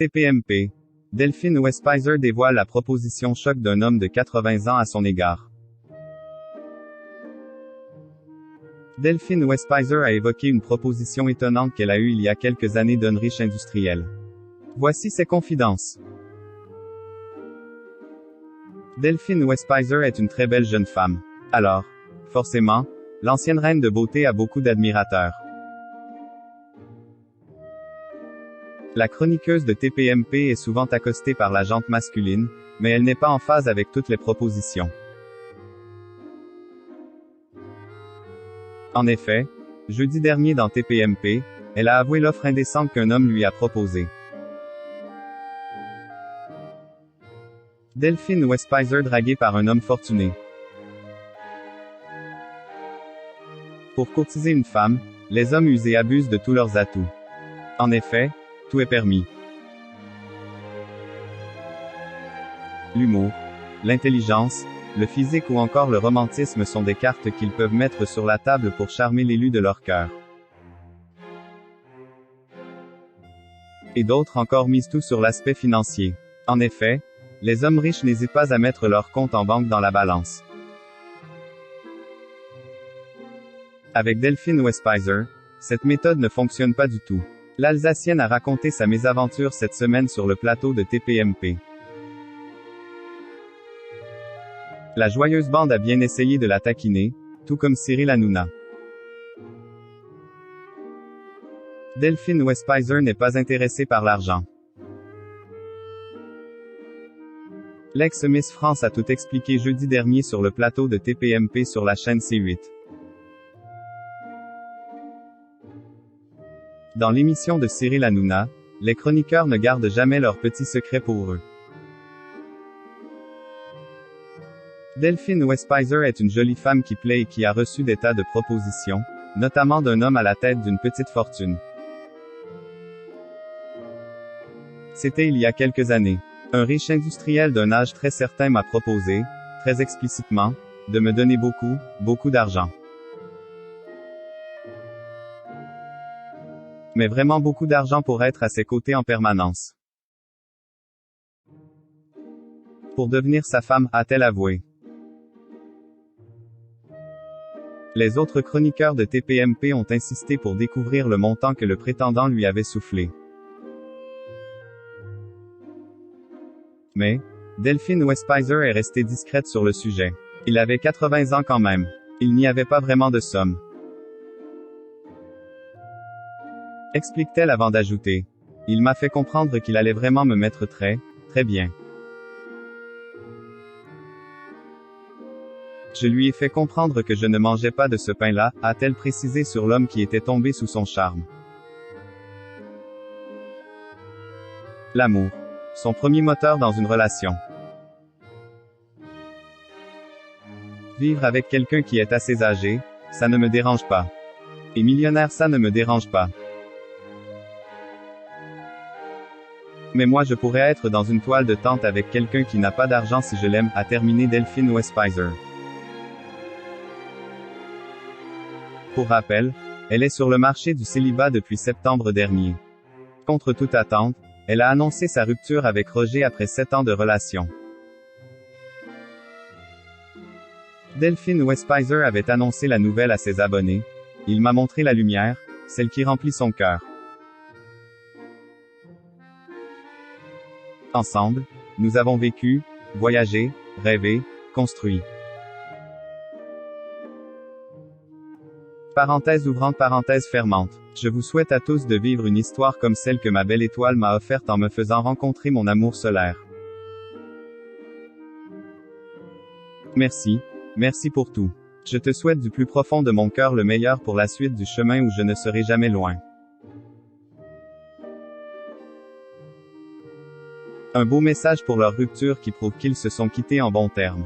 TPMP. Delphine Westpizer dévoile la proposition choc d'un homme de 80 ans à son égard. Delphine Westpizer a évoqué une proposition étonnante qu'elle a eue il y a quelques années d'un riche industriel. Voici ses confidences. Delphine Westpizer est une très belle jeune femme. Alors, forcément, l'ancienne reine de beauté a beaucoup d'admirateurs. La chroniqueuse de TPMP est souvent accostée par la gente masculine, mais elle n'est pas en phase avec toutes les propositions. En effet, jeudi dernier dans TPMP, elle a avoué l'offre indécente qu'un homme lui a proposée. Delphine Westpizer draguée par un homme fortuné. Pour courtiser une femme, les hommes usent et abusent de tous leurs atouts. En effet, tout est permis. L'humour, l'intelligence, le physique ou encore le romantisme sont des cartes qu'ils peuvent mettre sur la table pour charmer l'élu de leur cœur. Et d'autres encore misent tout sur l'aspect financier. En effet, les hommes riches n'hésitent pas à mettre leur compte en banque dans la balance. Avec Delphine Westpizer, cette méthode ne fonctionne pas du tout. L'Alsacienne a raconté sa mésaventure cette semaine sur le plateau de TPMP. La joyeuse bande a bien essayé de la taquiner, tout comme Cyril Hanouna. Delphine Westpizer n'est pas intéressée par l'argent. L'ex-Miss France a tout expliqué jeudi dernier sur le plateau de TPMP sur la chaîne C8. Dans l'émission de Cyril Hanouna, les chroniqueurs ne gardent jamais leurs petits secrets pour eux. Delphine Westpizer est une jolie femme qui plaît et qui a reçu des tas de propositions, notamment d'un homme à la tête d'une petite fortune. C'était il y a quelques années. Un riche industriel d'un âge très certain m'a proposé, très explicitement, de me donner beaucoup d'argent. Mais vraiment beaucoup d'argent pour être à ses côtés en permanence. Pour devenir sa femme, a-t-elle avoué. Les autres chroniqueurs de TPMP ont insisté pour découvrir le montant que le prétendant lui avait soufflé. Mais, Delphine Westpizer est restée discrète sur le sujet. Il avait 80 ans quand même. Il n'y avait pas vraiment de somme. Explique-t-elle avant d'ajouter. Il m'a fait comprendre qu'il allait vraiment me mettre très bien. Je lui ai fait comprendre que je ne mangeais pas de ce pain-là, a-t-elle précisé sur l'homme qui était tombé sous son charme. L'amour. Son premier moteur dans une relation. Vivre avec quelqu'un qui est assez âgé, ça ne me dérange pas. Et millionnaire, ça ne me dérange pas. Mais moi je pourrais être dans une toile de tente avec quelqu'un qui n'a pas d'argent si je l'aime, a terminé Delphine Westpizer. Pour rappel, elle est sur le marché du célibat depuis septembre dernier. Contre toute attente, elle a annoncé sa rupture avec Roger après 7 ans de relation. Delphine Westpizer avait annoncé la nouvelle à ses abonnés. Il m'a montré la lumière, celle qui remplit son cœur. Ensemble, nous avons vécu, voyagé, rêvé, construit. Parenthèse ouvrante, parenthèse fermante. Je vous souhaite à tous de vivre une histoire comme celle que ma belle étoile m'a offerte en me faisant rencontrer mon amour solaire. Merci pour tout. Je te souhaite du plus profond de mon cœur le meilleur pour la suite du chemin où je ne serai jamais loin. Un beau message pour leur rupture qui prouve qu'ils se sont quittés en bons termes.